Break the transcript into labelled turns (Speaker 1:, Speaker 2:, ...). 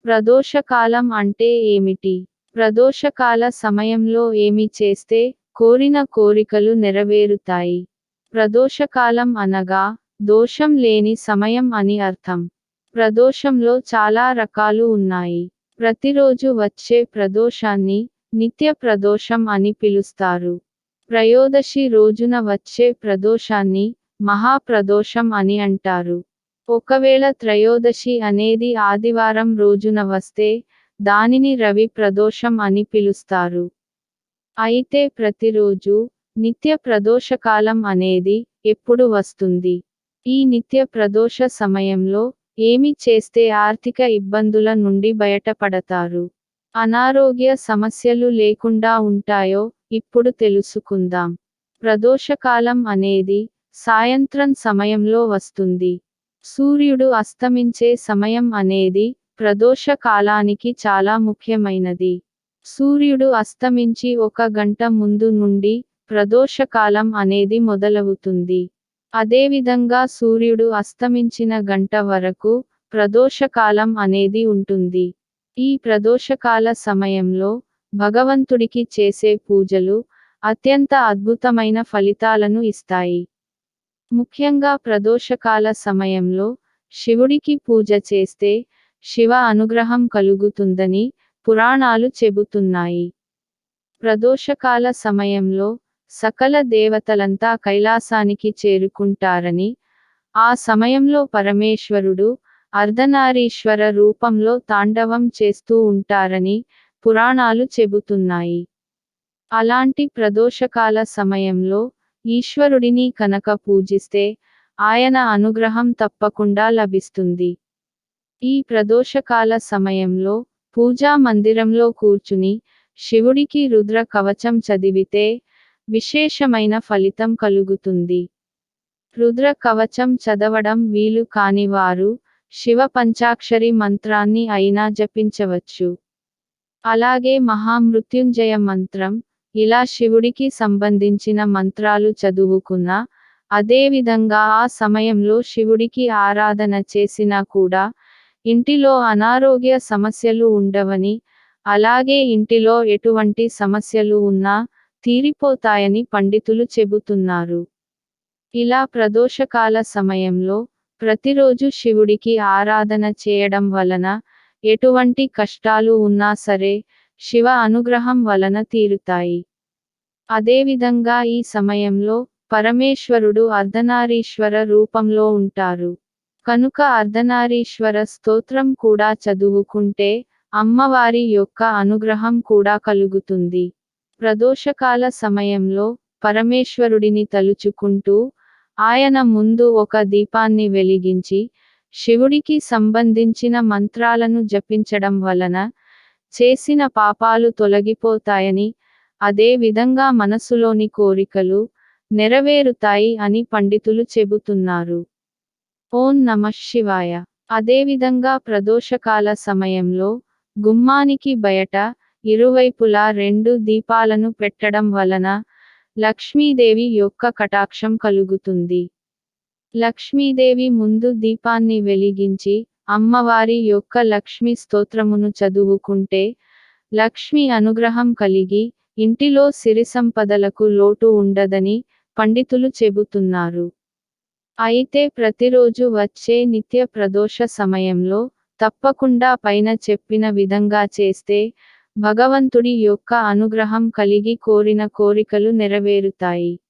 Speaker 1: ప్రదోషకాలం అంటే ఏమిటి? ప్రదోషకాల సమయంలో ఏమి చేస్తే కోరిన కోరికలు నెరవేరుతాయి? ప్రదోషకాలం అనగా దోషం లేని సమయం అని అర్థం. ప్రదోషంలో చాలా రకాలు ఉన్నాయి. ప్రతిరోజు వచ్చే ప్రదోషాన్ని నిత్య ప్రదోషం అని పిలుస్తారు. త్రయోదశి రోజున వచ్చే ప్రదోషాన్ని మహాప్రదోషం అని అంటారు. ఒకవేళ త్రయోదశి అనేది ఆదివారం రోజున వస్తే దానిని రవి ప్రదోషం అని పిలుస్తారు. అయితే ప్రతిరోజు నిత్య ప్రదోషకాలం అనేది ఎప్పుడు వస్తుంది? ఈ నిత్య ప్రదోష సమయంలో ఏమి చేస్తే ఆర్థిక ఇబ్బందుల నుండి బయటపడతారు? అనారోగ్య సమస్యలు లేకుండా ఉంటాయో ఇప్పుడు తెలుసుకుందాం. ప్రదోషకాలం అనేది సాయంత్రం సమయంలో వస్తుంది. సూర్యుడు అస్తమించే సమయం అనేది ప్రదోష కాలానికి చాలా ముఖ్యమైనది. సూర్యుడు అస్తమించి 1 గంట ముందు నుండి ప్రదోషకాలం అనేది మొదలవుతుంది. అదేవిధంగా సూర్యుడు అస్తమించిన గంట వరకు ప్రదోషకాలం అనేది ఉంటుంది. ఈ ప్రదోషకాల సమయంలో భగవంతుడికి చేసే పూజలు అత్యంత అద్భుతమైన ఫలితాలను ఇస్తాయి. ముఖ్యంగా ప్రదోషకాల సమయంలో శివుడికి పూజ చేస్తే శివ అనుగ్రహం కలుగుతుందని పురాణాలు చెబుతున్నాయి. ప్రదోషకాల సమయంలో సకల దేవతలంతా కైలాసానికి చేరుకుంటారని, ఆ సమయంలో పరమేశ్వరుడు అర్ధనారీశ్వర రూపంలో తాండవం చేస్తూ ఉంటారని పురాణాలు చెబుతున్నాయి. అలాంటి ప్రదోషకాల సమయంలో ఈశ్వరుడిని కనుక పూజిస్తే ఆయన అనుగ్రహం తప్పకుండా లభిస్తుంది. ఈ ప్రదోషకాల సమయంలో పూజా మందిరంలో కూర్చుని శివుడికి రుద్ర కవచం చదివితే విశేషమైన ఫలితం కలుగుతుంది. రుద్ర కవచం చదవడం వీలు కాని వారు శివ పంచాక్షరి మంత్రాన్ని అయినా జపించవచ్చు. అలాగే మహామృత్యుంజయ మంత్రం, ఇలా శివుడికి సంబంధించిన మంత్రాలు చదువుకున్నా, అదేవిధంగా ఆ సమయంలో శివుడికి ఆరాధన చేసినా కూడా ఇంటిలో అనారోగ్య సమస్యలు ఉండవని, అలాగే ఇంటిలో ఎటువంటి సమస్యలు ఉన్నా తీరిపోతాయని పండితులు చెబుతున్నారు. ఇలా ప్రదోషకాల సమయంలో ప్రతిరోజు శివుడికి ఆరాధన చేయడం వలన ఎటువంటి కష్టాలు ఉన్నా సరే శివ అనుగ్రహం వలన తీరుతాయి. అదేవిధంగా ఈ సమయంలో పరమేశ్వరుడు అర్ధనారీశ్వర రూపంలో ఉంటారు. కనుక అర్ధనారీశ్వర స్తోత్రం కూడా చదువుకుంటే అమ్మవారి యొక్క అనుగ్రహం కూడా కలుగుతుంది. ప్రదోషకాల సమయంలో పరమేశ్వరుడిని తలుచుకుంటూ ఆయన ముందు ఒక దీపాన్ని వెలిగించి శివుడికి సంబంధించిన మంత్రాలను జపించడం వలన చేసిన పాపాలు తొలగిపోతాయని, అదే విధంగా మనసులోని కోరికలు నెరవేరుతాయి అని పండితులు చెబుతున్నారు. ఓం నమః శివాయ. అదేవిధంగా ప్రదోషకాల సమయంలో గుమ్మానికి బయట ఇరువైపులా 2 దీపాలను పెట్టడం వలన లక్ష్మీదేవి యొక్క కటాక్షం కలుగుతుంది. లక్ష్మీదేవి ముందు దీపాన్ని వెలిగించి అమ్మవారి యొక్క లక్ష్మీ స్తోత్రమును చదువుకుంటే లక్ష్మీ అనుగ్రహం కలిగి ఇంటిలో సిరి సంపదలకు లోటు ఉండదని పండితులు చెబుతున్నారు. అయితే ప్రతిరోజు వచ్చే నిత్య ప్రదోష సమయంలో తప్పకుండా పైన చెప్పిన విధంగా చేస్తే భగవంతుడి యొక్క అనుగ్రహం కలిగి కోరిన కోరికలు నెరవేరుతాయి.